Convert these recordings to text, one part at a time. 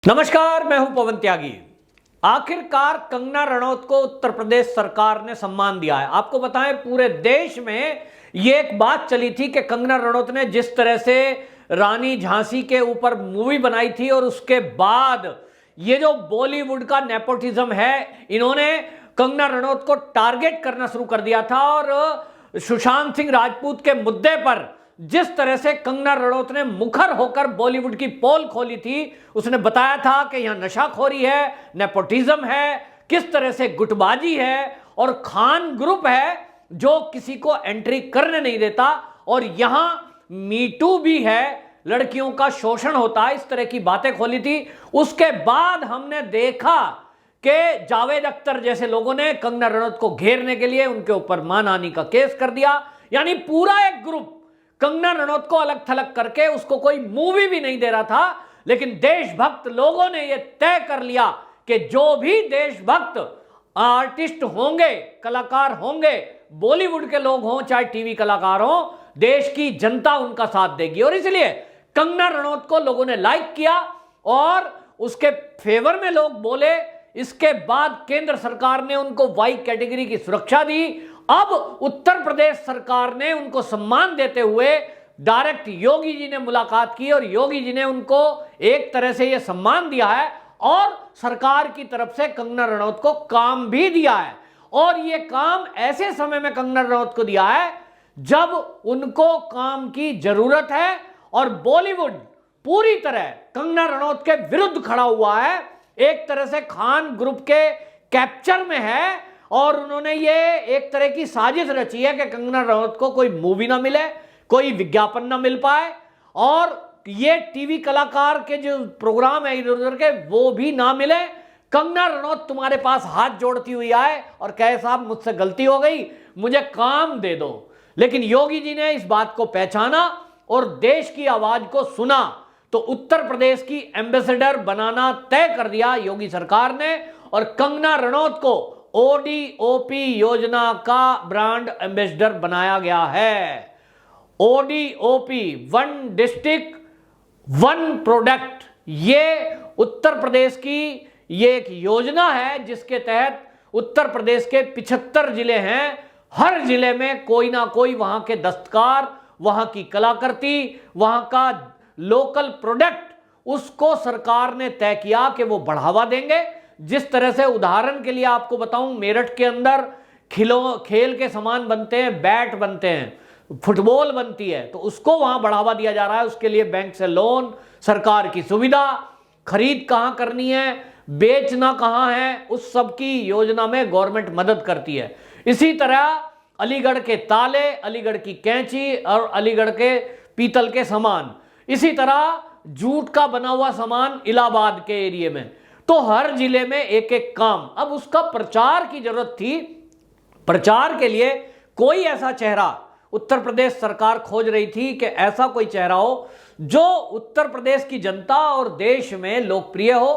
नमस्कार, मैं हूं पवन त्यागी। आखिरकार कंगना रनौत को उत्तर प्रदेश सरकार ने सम्मान दिया है। आपको बताएं, पूरे देश में यह एक बात चली थी कि कंगना रनौत ने जिस तरह से रानी झांसी के ऊपर मूवी बनाई थी और उसके बाद ये जो बॉलीवुड का नेपोटिज्म है, इन्होंने कंगना रनौत को टारगेट करना शुरू कर दिया था और सुशांत सिंह राजपूत के मुद्दे पर जिस तरह से कंगना रनौत ने मुखर होकर बॉलीवुड की पोल खोली थी, उसने बताया था कि यहां नशाखोरी है, नेपोटिज्म है, किस तरह से गुटबाजी है और खान ग्रुप है जो किसी को एंट्री करने नहीं देता और यहां मीटू भी है, लड़कियों का शोषण होता है, इस तरह की बातें खोली थी। उसके बाद हमने देखा कि जावेद अख्तर जैसे लोगों ने कंगना रनौत को घेरने के लिए उनके ऊपर मानहानि का केस कर दिया। यानी पूरा एक ग्रुप कंगना रनौत को अलग थलग करके उसको कोई मूवी भी नहीं दे रहा था, लेकिन देशभक्त लोगों ने यह तय कर लिया कि जो भी देशभक्त आर्टिस्ट होंगे, कलाकार होंगे, बॉलीवुड के लोग हों चाहे टीवी कलाकार हों, देश की जनता उनका साथ देगी। और इसलिए कंगना रनौत को लोगों ने लाइक किया और उसके फेवर में लोग बोले। इसके बाद केंद्र सरकार ने उनको वाई कैटेगरी की सुरक्षा दी। अब उत्तर प्रदेश सरकार ने उनको सम्मान देते हुए डायरेक्ट योगी जी ने मुलाकात की और योगी जी ने उनको एक तरह से यह सम्मान दिया है और सरकार की तरफ से कंगना रनौत को काम भी दिया है। और यह काम ऐसे समय में कंगना रनौत को दिया है जब उनको काम की जरूरत है और बॉलीवुड पूरी तरह कंगना रनौत के विरुद्ध खड़ा हुआ है, एक तरह से खान ग्रुप के कैप्चर में है और उन्होंने ये एक तरह की साजिश रची है कि कंगना रनौत को कोई मूवी ना मिले, कोई विज्ञापन ना मिल पाए और ये टीवी कलाकार के जो प्रोग्राम है इधर उधर के वो भी ना मिले। कंगना रनौत तुम्हारे पास हाथ जोड़ती हुई आए और कहे साहब मुझसे गलती हो गई, मुझे काम दे दो। लेकिन योगी जी ने इस बात को पहचाना और देश की आवाज को सुना, तो उत्तर प्रदेश की एम्बेसडर बनाना तय कर दिया योगी सरकार ने और कंगना रनौत को ओडीओपी योजना का ब्रांड एम्बेसडर बनाया गया है। ODOP, one district one product, ये उत्तर प्रदेश की ये एक योजना है जिसके तहत उत्तर प्रदेश के 75 जिले हैं, हर जिले में कोई ना कोई वहां के दस्तकार, वहां की कलाकृति, वहां का लोकल प्रोडक्ट, उसको सरकार ने तय किया कि वो बढ़ावा देंगे। जिस तरह से उदाहरण के लिए आपको बताऊं, मेरठ के अंदर खेल के सामान बनते हैं, बैट बनते हैं, फुटबॉल बनती है, तो उसको वहां बढ़ावा दिया जा रहा है। उसके लिए बैंक से लोन, सरकार की सुविधा, खरीद कहां करनी है, बेचना कहां है, उस सब की योजना में गवर्नमेंट मदद करती है। इसी तरह अलीगढ़ के ताले, अलीगढ़ की कैंची और अलीगढ़ के पीतल के सामान, इसी तरह जूट का बना हुआ सामान इलाहाबाद के एरिया में, तो हर जिले में एक एक काम। अब उसका प्रचार की जरूरत थी। प्रचार के लिए कोई ऐसा चेहरा उत्तर प्रदेश सरकार खोज रही थी कि ऐसा कोई चेहरा हो जो उत्तर प्रदेश की जनता और देश में लोकप्रिय हो,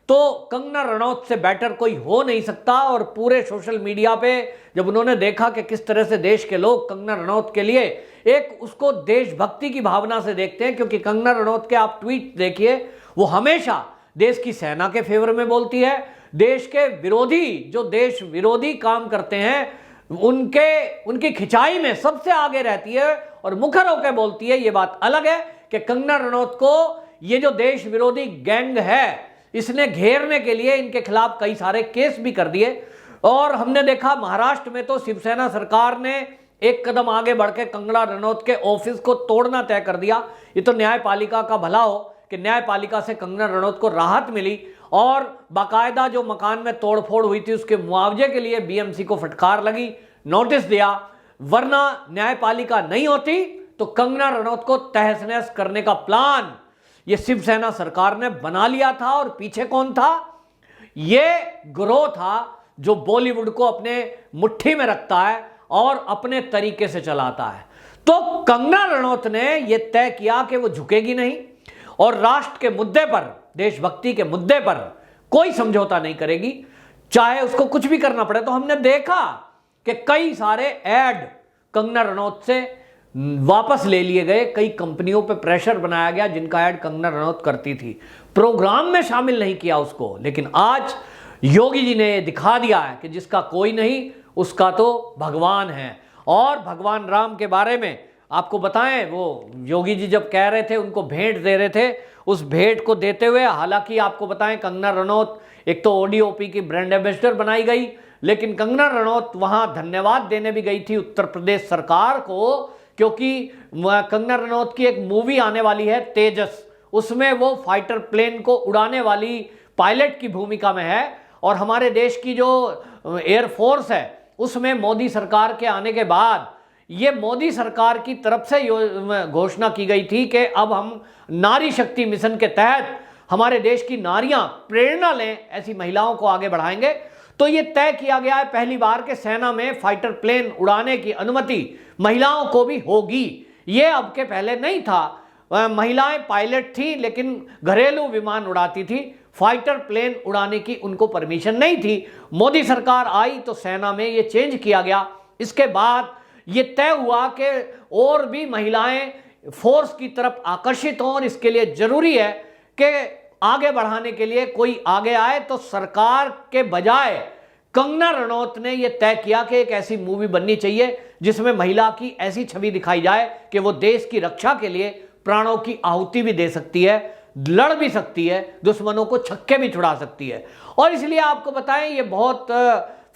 तो कंगना रनौत से बेटर कोई हो नहीं सकता। और पूरे सोशल मीडिया पे जब उन्होंने देखा कि किस तरह से देश के लोग कंगना रनौत के लिए एक उसको देशभक्ति की भावना से देखते हैं, क्योंकि कंगना रनौत के आप ट्वीट देखिए, वो हमेशा देश की सेना के फेवर में बोलती है। देश के विरोधी, जो देश विरोधी काम करते हैं, उनकी खिंचाई में सबसे आगे रहती है और मुखर होकर बोलती है। ये बात अलग है कि कंगना रनौत को ये जो देश विरोधी गैंग है, इसने घेरने के लिए इनके खिलाफ कई सारे केस भी कर दिए। और हमने देखा महाराष्ट्र में तो शिवसेना सरकार ने एक कदम आगे बढ़ के कंगना रनौत के ऑफिस को तोड़ना तय कर दिया। ये तो न्यायपालिका का भला हो कि न्यायपालिका से कंगना रनौत को राहत मिली और बाकायदा जो मकान में तोड़फोड़ हुई थी उसके मुआवजे के लिए बीएमसी को फटकार लगी, नोटिस दिया। वरना न्यायपालिका नहीं होती तो कंगना रनौत को तहस नहस करने का प्लान ये शिवसेना सरकार ने बना लिया था। और पीछे कौन था? ये गिरोह था जो बॉलीवुड को अपने मुट्ठी में रखता है और अपने तरीके से चलाता है। तो कंगना रनौत ने यह तय किया कि वो झुकेगी नहीं और राष्ट्र के मुद्दे पर, देशभक्ति के मुद्दे पर कोई समझौता नहीं करेगी, चाहे उसको कुछ भी करना पड़े। तो हमने देखा कि कई सारे ऐड कंगना रनौत से वापस ले लिए गए, कई कंपनियों पे प्रेशर बनाया गया जिनका ऐड कंगना रनौत करती थी। प्रोग्राम में शामिल नहीं किया उसको। लेकिन आज योगी जी ने दिखा दिया है कि जिसका कोई नहीं उसका तो भगवान है। और भगवान राम के बारे में आपको बताएं, वो योगी जी जब कह रहे थे, उनको भेंट दे रहे थे, उस भेंट को देते हुए हालांकि आपको बताएं कंगना रनौत एक तो ओडीओपी की ब्रांड एम्बेसडर बनाई गई, लेकिन कंगना रनौत वहां धन्यवाद देने भी गई थी उत्तर प्रदेश सरकार को, क्योंकि कंगना रनौत की एक मूवी आने वाली है तेजस, उसमें वो फाइटर प्लेन को उड़ाने वाली पायलट की भूमिका में है। और हमारे देश की जो एयरफोर्स है उसमें मोदी सरकार के आने के बाद ये मोदी सरकार की तरफ से घोषणा की गई थी कि अब हम नारी शक्ति मिशन के तहत हमारे देश की नारियां प्रेरणा लें, ऐसी महिलाओं को आगे बढ़ाएंगे। तो ये तय किया गया है पहली बार के सेना में फाइटर प्लेन उड़ाने की अनुमति महिलाओं को भी होगी। ये अब के पहले नहीं था, महिलाएं पायलट थी लेकिन घरेलू विमान उड़ाती थी, फाइटर प्लेन उड़ाने की उनको परमिशन नहीं थी। मोदी सरकार आई तो सेना में ये चेंज किया गया। इसके बाद ये तय हुआ कि और भी महिलाएं फोर्स की तरफ आकर्षित हों, और इसके लिए जरूरी है कि आगे बढ़ाने के लिए कोई आगे आए। तो सरकार के बजाय कंगना रनौत ने यह तय किया कि एक ऐसी मूवी बननी चाहिए जिसमें महिला की ऐसी छवि दिखाई जाए कि वो देश की रक्षा के लिए प्राणों की आहुति भी दे सकती है, लड़ भी सकती है, दुश्मनों को छक्के भी छुड़ा सकती है। और इसलिए आपको बताएं ये बहुत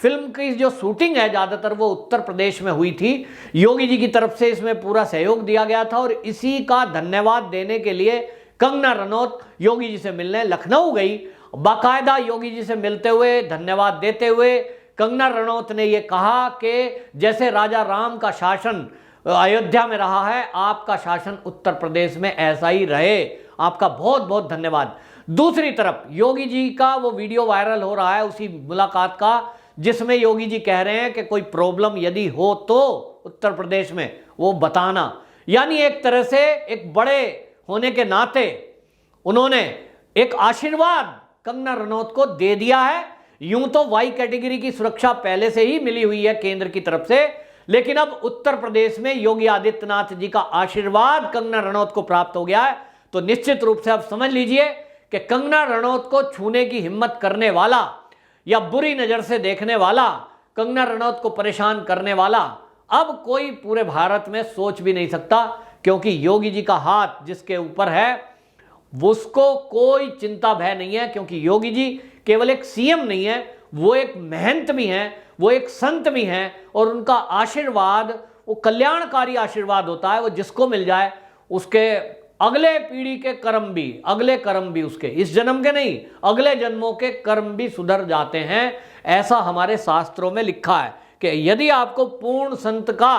फिल्म की जो शूटिंग है ज़्यादातर वो उत्तर प्रदेश में हुई थी। योगी जी की तरफ से इसमें पूरा सहयोग दिया गया था, और इसी का धन्यवाद देने के लिए कंगना रनौत योगी जी से मिलने लखनऊ गई। बाकायदा योगी जी से मिलते हुए धन्यवाद देते हुए कंगना रनौत ने यह कहा कि जैसे राजा राम का शासन अयोध्या में रहा है, आपका शासन उत्तर प्रदेश में ऐसा ही रहे, आपका बहुत बहुत धन्यवाद। दूसरी तरफ योगी जी का वो वीडियो वायरल हो रहा है उसी मुलाकात का, जिसमें योगी जी कह रहे हैं कि कोई प्रॉब्लम यदि हो तो उत्तर प्रदेश में वो बताना। यानी एक तरह से एक बड़े होने के नाते उन्होंने एक आशीर्वाद कंगना रनौत को दे दिया है। यूं तो वाई कैटेगरी की सुरक्षा पहले से ही मिली हुई है केंद्र की तरफ से, लेकिन अब उत्तर प्रदेश में योगी आदित्यनाथ जी का आशीर्वाद कंगना रनौत को प्राप्त हो गया है। तो निश्चित रूप से आप समझ लीजिए कि कंगना रनौत को छूने की हिम्मत करने वाला या बुरी नजर से देखने वाला, कंगना रनौत को परेशान करने वाला अब कोई पूरे भारत में सोच भी नहीं सकता, क्योंकि योगी जी का हाथ जिसके ऊपर है उसको कोई चिंता भय नहीं है। क्योंकि योगी जी केवल एक सीएम नहीं है, वो एक महंत भी हैं, वो एक संत भी हैं, और उनका आशीर्वाद वो कल्याणकारी आशीर्वाद होता है। वो जिसको मिल जाए उसके अगले पीढ़ी के कर्म भी, अगले कर्म भी उसके, इस जन्म के नहीं अगले जन्मों के कर्म भी सुधर जाते हैं। ऐसा हमारे शास्त्रों में लिखा है कि यदि आपको पूर्ण संत का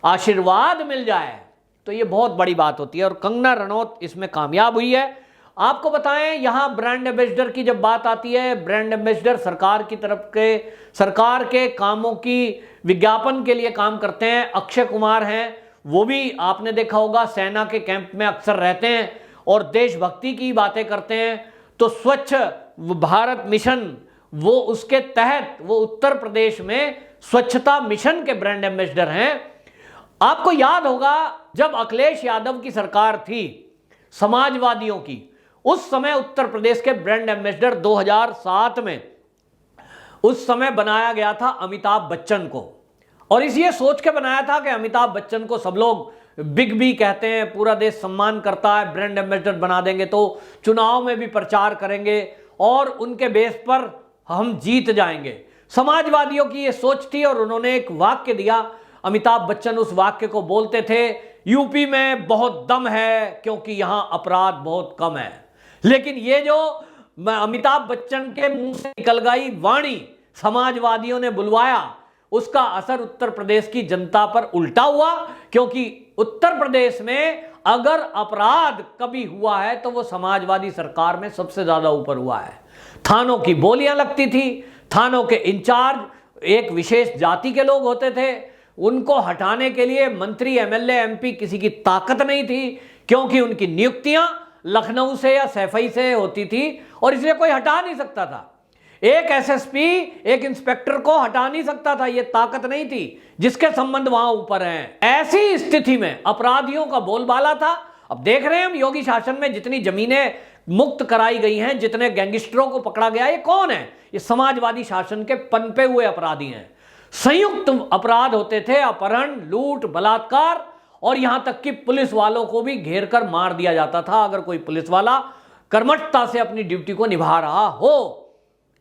आशीर्वाद मिल जाए तो ये बहुत बड़ी बात होती है, और कंगना रनौत इसमें कामयाब हुई है। आपको बताएं यहां ब्रांड एम्बेसडर की जब बात आती है, ब्रांड एम्बेसडर सरकार की तरफ के, सरकार के कामों की विज्ञापन के लिए काम करते हैं। अक्षय कुमार हैं, वो भी आपने देखा होगा सेना के कैंप में अक्सर रहते हैं और देशभक्ति की बातें करते हैं। तो स्वच्छ भारत मिशन वो उसके तहत वो उत्तर प्रदेश में स्वच्छता मिशन के ब्रांड एम्बेसडर हैं। आपको याद होगा जब अखिलेश यादव की सरकार थी समाजवादियों की, उस समय उत्तर प्रदेश के ब्रांड एम्बेसडर 2007 में उस समय बनाया गया था अमिताभ बच्चन को, और इस ये सोच के बनाया था कि अमिताभ बच्चन को सब लोग बिग बी कहते हैं, पूरा देश सम्मान करता है, ब्रांड एम्बेसडर बना देंगे तो चुनाव में भी प्रचार करेंगे और उनके बेस पर हम जीत जाएंगे। समाजवादियों की ये सोच थी, और उन्होंने एक वाक्य दिया। अमिताभ बच्चन उस वाक्य को बोलते थे, यूपी में बहुत दम है क्योंकि यहां अपराध बहुत कम है। लेकिन ये जो अमिताभ बच्चन के मुंह से निकल गई वाणी समाजवादियों ने बुलवाया, उसका असर उत्तर प्रदेश की जनता पर उल्टा हुआ। क्योंकि उत्तर प्रदेश में अगर अपराध कभी हुआ है तो वो समाजवादी सरकार में सबसे ज्यादा ऊपर हुआ है। थानों की बोलियां लगती थी, थानों के इंचार्ज एक विशेष जाति के लोग होते थे, उनको हटाने के लिए मंत्री एमएलए एमपी किसी की ताकत नहीं थी, क्योंकि उनकी नियुक्तियां लखनऊ से या सैफई से होती थी और इसलिए कोई हटा नहीं सकता था। एक एसएसपी एक इंस्पेक्टर को हटा नहीं सकता था, यह ताकत नहीं थी जिसके संबंध वहां ऊपर हैं। ऐसी स्थिति में अपराधियों का बोलबाला था। अब देख रहे हैं हम योगी शासन में जितनी जमीनें मुक्त कराई गई हैं, जितने गैंगस्टरों को पकड़ा गया, ये कौन है? ये समाजवादी शासन के पनपे हुए अपराधी हैं। संयुक्त अपराध होते थे, अपहरण, लूट, बलात्कार, और यहां तक कि पुलिस वालों को भी घेर कर मार दिया जाता था अगर कोई पुलिस वाला कर्मठता से अपनी ड्यूटी को निभा रहा हो।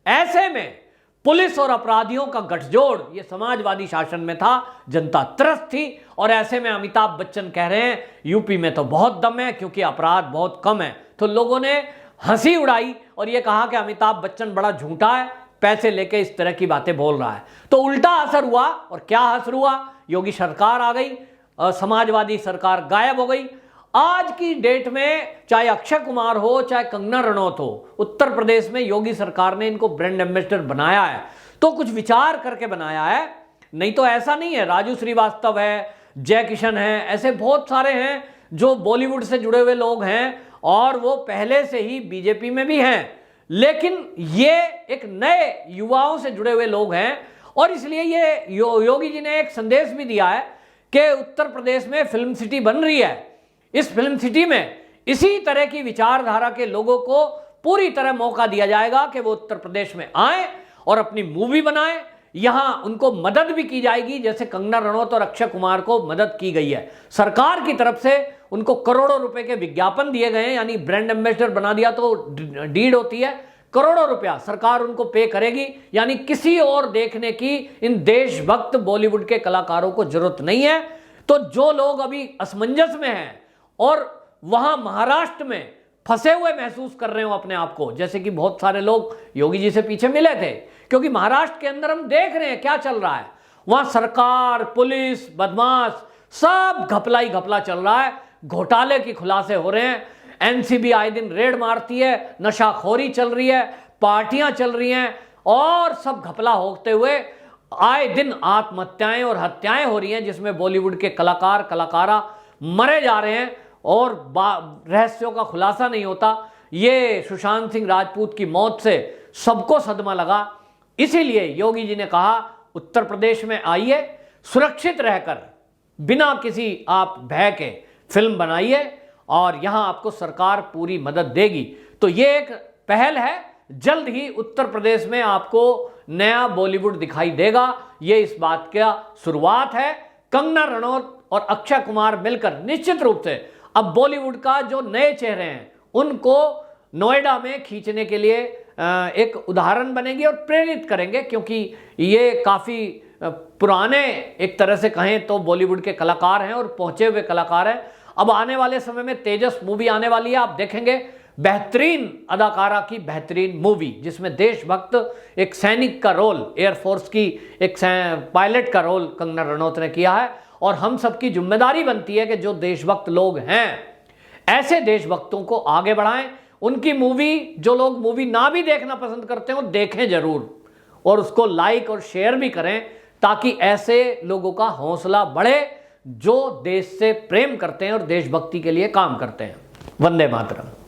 ऐसे में पुलिस और अपराधियों का गठजोड़ ये समाजवादी शासन में था, जनता त्रस्त थी। और ऐसे में अमिताभ बच्चन कह रहे हैं यूपी में तो बहुत दम है क्योंकि अपराध बहुत कम है। तो लोगों ने हंसी उड़ाई और ये कहा कि अमिताभ बच्चन बड़ा झूठा है, पैसे लेके इस तरह की बातें बोल रहा है। तो उल्टा असर हुआ। और क्या असर हुआ? योगी सरकार आ गई, समाजवादी सरकार गायब हो गई। आज की डेट में चाहे अक्षय कुमार हो, चाहे कंगना रनौत हो, उत्तर प्रदेश में योगी सरकार ने इनको ब्रांड एम्बेसडर बनाया है तो कुछ विचार करके बनाया है, नहीं तो ऐसा नहीं है। राजू श्रीवास्तव है, जय किशन है, ऐसे बहुत सारे हैं जो बॉलीवुड से जुड़े हुए लोग हैं और वो पहले से ही बीजेपी में भी हैं, लेकिन ये एक नए युवाओं से जुड़े हुए लोग हैं। और इसलिए ये योगी जी ने एक संदेश भी दिया है कि उत्तर प्रदेश में फिल्म सिटी बन रही है, इस फिल्म सिटी में इसी तरह की विचारधारा के लोगों को पूरी तरह मौका दिया जाएगा कि वो उत्तर प्रदेश में आए और अपनी मूवी बनाएं। यहां उनको मदद भी की जाएगी, जैसे कंगना रनौत और अक्षय कुमार को मदद की गई है। सरकार की तरफ से उनको करोड़ों रुपए के विज्ञापन दिए गए हैं, यानी ब्रांड एम्बेसडर बना दिया तो डीड होती है, करोड़ों रुपया सरकार उनको पे करेगी। यानी किसी और देखने की इन देशभक्त बॉलीवुड के कलाकारों को जरूरत नहीं है। तो जो लोग अभी असमंजस में हैं और वहां महाराष्ट्र में फंसे हुए महसूस कर रहे हो अपने आप को, जैसे कि बहुत सारे लोग योगी जी से पीछे मिले थे, क्योंकि महाराष्ट्र के अंदर हम देख रहे हैं क्या चल रहा है। वहां सरकार, पुलिस, बदमाश, सब घपला ही घपला चल रहा है। घोटाले की खुलासे हो रहे हैं, एनसीबी आए दिन रेड मारती है, नशाखोरी चल रही है, पार्टियां चल रही हैं और सब घपला होते हुए आए दिन आत्महत्याएं और हत्याएं हो रही हैं, जिसमें बॉलीवुड के कलाकार, कलाकारा मरे जा रहे हैं और रहस्यों का खुलासा नहीं होता। ये सुशांत सिंह राजपूत की मौत से सबको सदमा लगा। इसीलिए योगी जी ने कहा उत्तर प्रदेश में आइए, सुरक्षित रहकर बिना किसी आप भय के फिल्म बनाइए और यहां आपको सरकार पूरी मदद देगी। तो ये एक पहल है, जल्द ही उत्तर प्रदेश में आपको नया बॉलीवुड दिखाई देगा। ये इस बात का शुरुआत है। कंगना रनौत और अक्षय कुमार मिलकर निश्चित रूप से अब बॉलीवुड का जो नए चेहरे हैं उनको नोएडा में खींचने के लिए एक उदाहरण बनेगी और प्रेरित करेंगे, क्योंकि ये काफ़ी पुराने एक तरह से कहें तो बॉलीवुड के कलाकार हैं और पहुंचे हुए कलाकार हैं। अब आने वाले समय में तेजस मूवी आने वाली है, आप देखेंगे बेहतरीन अदाकारा की बेहतरीन मूवी, जिसमें देशभक्त एक सैनिक का रोल, एयरफोर्स की एक पायलट का रोल कंगना रनौत ने किया है। और हम सबकी जिम्मेदारी बनती है कि जो देशभक्त लोग हैं ऐसे देशभक्तों को आगे बढ़ाएं। उनकी मूवी, जो लोग मूवी ना भी देखना पसंद करते हो देखें जरूर और उसको लाइक और शेयर भी करें, ताकि ऐसे लोगों का हौसला बढ़े जो देश से प्रेम करते हैं और देशभक्ति के लिए काम करते हैं। वंदे मातरम।